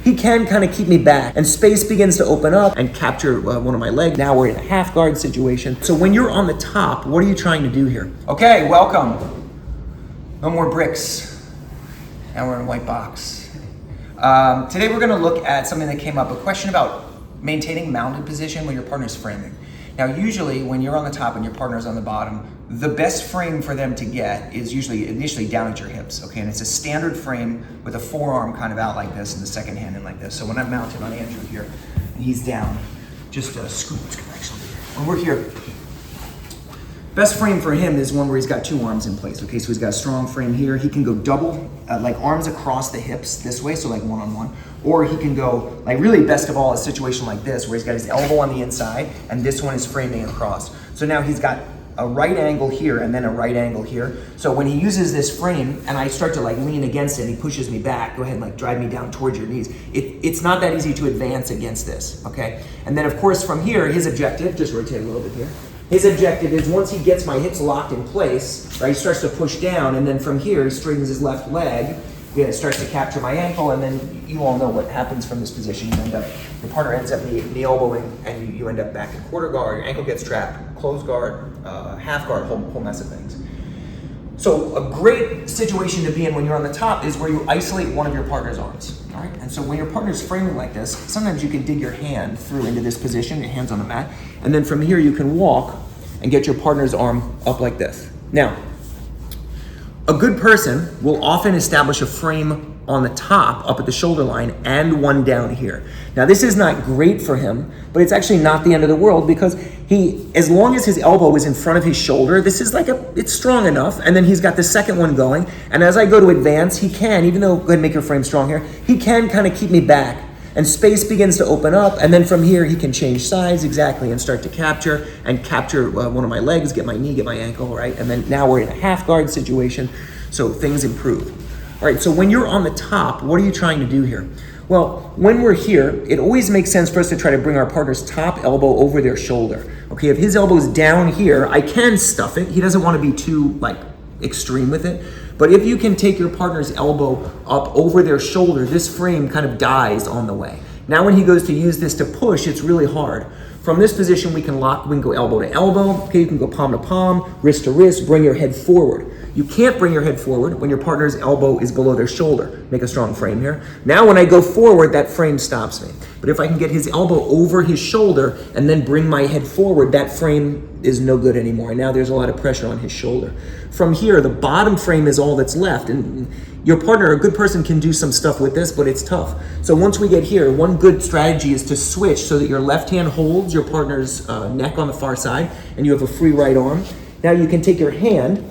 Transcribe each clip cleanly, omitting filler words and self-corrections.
he can kind of keep me back, and space begins to open up and capture one of my legs. Now we're in a half guard situation. So when you're on the top, what are you trying to do here? Okay, welcome. No more bricks. Now we're in a white box. Today we're gonna look at something that came up, a question about maintaining mounted position when your partner's framing. Now, usually when you're on the top and your partner's on the bottom, the best frame for them to get is usually initially down at your hips, okay? And it's a standard frame with a forearm kind of out like this and the second hand in like this. So when I'm mounted on Andrew here and he's down, just scoot actually. When we're here, best frame for him is one where he's got two arms in place, okay? So he's got a strong frame here. He can go double, like arms across the hips this way, so like one-on-one. Or he can go, like really best of all, a situation like this, where he's got his elbow on the inside, and this one is framing across. So now he's got a right angle here, and then a right angle here. So when he uses this frame, and I start to like lean against it, he pushes me back, go ahead and like drive me down towards your knees. It's not that easy to advance against this, okay? And then of course from here, his objective, just rotate a little bit here. His objective is once he gets my hips locked in place, right, he starts to push down, and then from here, he straightens his left leg, it starts to capture my ankle, and then you all know what happens from this position. You end up, your partner ends up knee elbowing, and you end up back in quarter guard, your ankle gets trapped, closed guard, half guard, whole mess of things. So a great situation to be in when you're on the top is where you isolate one of your partner's arms, all right? And so when your partner's framing like this, sometimes you can dig your hand through into this position, your hand's on the mat, and then from here you can walk and get your partner's arm up like this. Now, a good person will often establish a frame on the top, up at the shoulder line, and one down here. Now this is not great for him, but it's actually not the end of the world because as long as his elbow is in front of his shoulder, this is it's strong enough, and then he's got the second one going, and as I go to advance, he can, even though, go ahead and make your frame strong here, he can kind of keep me back, and space begins to open up, and then from here he can change sides exactly and start to capture one of my legs, get my knee, get my ankle, right? And then now we're in a half guard situation, so things improve. All right, so when you're on the top, what are you trying to do here? Well, when we're here, it always makes sense for us to try to bring our partner's top elbow over their shoulder. Okay, if his elbow's down here, I can stuff it. He doesn't want to be too extreme with it. But if you can take your partner's elbow up over their shoulder, this frame kind of dies on the way. Now when he goes to use this to push, it's really hard. From this position, we can go elbow to elbow. Okay, you can go palm to palm, wrist to wrist, bring your head forward. You can't bring your head forward when your partner's elbow is below their shoulder. Make a strong frame here. Now when I go forward, that frame stops me. But if I can get his elbow over his shoulder and then bring my head forward, that frame is no good anymore. And now there's a lot of pressure on his shoulder. From here, the bottom frame is all that's left. And your partner, a good person, can do some stuff with this, but it's tough. So once we get here, one good strategy is to switch so that your left hand holds your partner's neck on the far side and you have a free right arm. Now you can take your hand,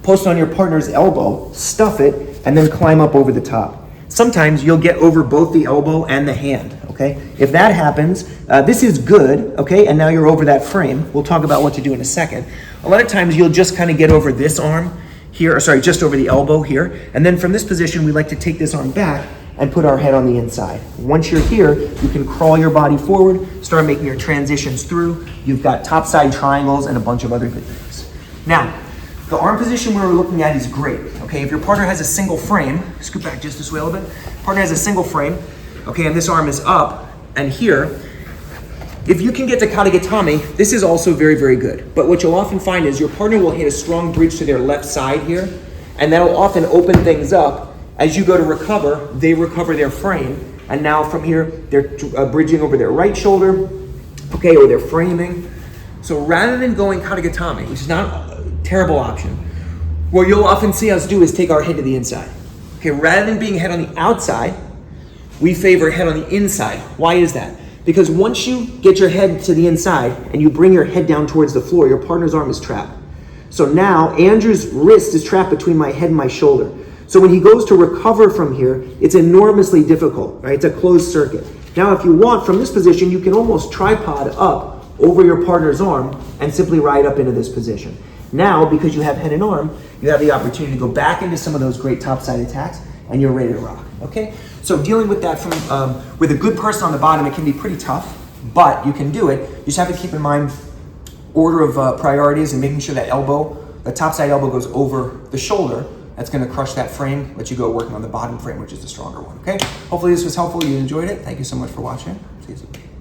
post on your partner's elbow, stuff it, and then climb up over the top. Sometimes you'll get over both the elbow and the hand, okay? If that happens, this is good, okay? And now you're over that frame. We'll talk about what to do in a second. A lot of times you'll just kind of get over this arm here, just over the elbow here. And then from this position, we like to take this arm back and put our head on the inside. Once you're here, you can crawl your body forward, start making your transitions through. You've got top side triangles and a bunch of other good things. Now, the arm position we're looking at is great, okay? If your partner has a single frame, scoot back just this way a little bit. Partner has a single frame, okay, and this arm is up and here. If you can get to Katagatame, this is also very, very good. But what you'll often find is your partner will hit a strong bridge to their left side here, and that'll often open things up. As you go to recover, they recover their frame, and now from here, they're bridging over their right shoulder, okay, or they're framing. So rather than going Katagatame, which is not a terrible option, what you'll often see us do is take our head to the inside. Okay, rather than being head on the outside, we favor head on the inside. Why is that? Because once you get your head to the inside and you bring your head down towards the floor, your partner's arm is trapped. So now Andrew's wrist is trapped between my head and my shoulder. So when he goes to recover from here, it's enormously difficult, right? It's a closed circuit. Now, if you want, from this position, you can almost tripod up over your partner's arm and simply ride up into this position. Now, because you have head and arm, you have the opportunity to go back into some of those great topside attacks, and you're ready to rock, okay? So dealing with that with a good person on the bottom, it can be pretty tough, but you can do it. You just have to keep in mind order of priorities and making sure that elbow, the topside elbow goes over the shoulder, that's gonna crush that frame, let you go working on the bottom frame, which is the stronger one, okay? Hopefully this was helpful, you enjoyed it. Thank you so much for watching. See you soon.